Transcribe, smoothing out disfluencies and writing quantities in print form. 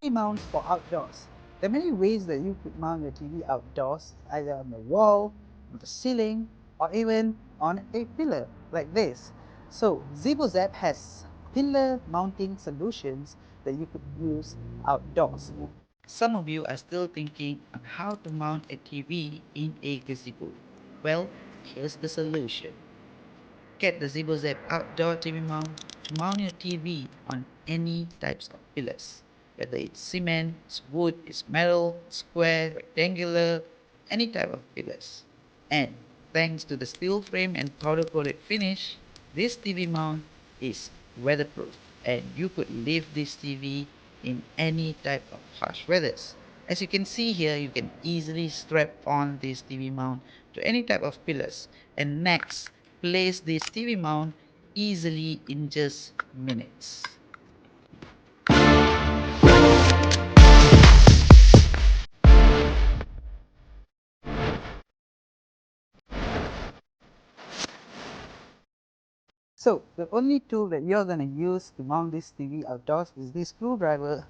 mounts for outdoors. There are many ways that you could mount your TV outdoors, either on the wall, on the ceiling, or even on a pillar like this. So ZeboZap has pillar mounting solutions that you could use outdoors. Some of you are still thinking on how to mount a TV in a gazebo. Well, here's the solution. Get the ZeboZap outdoor TV mount to mount your TV on any types of pillars. Whether it's cement, it's wood, it's metal, square, rectangular, any type of pillars. And thanks to the steel frame and powder coated finish, this TV mount is weatherproof and you could leave this TV in any type of harsh weathers. As you can see here, you can easily strap on this TV mount to any type of pillars and next place this TV mount easily in just minutes. So the only tool that you're going to use to mount this TV outdoors is this screwdriver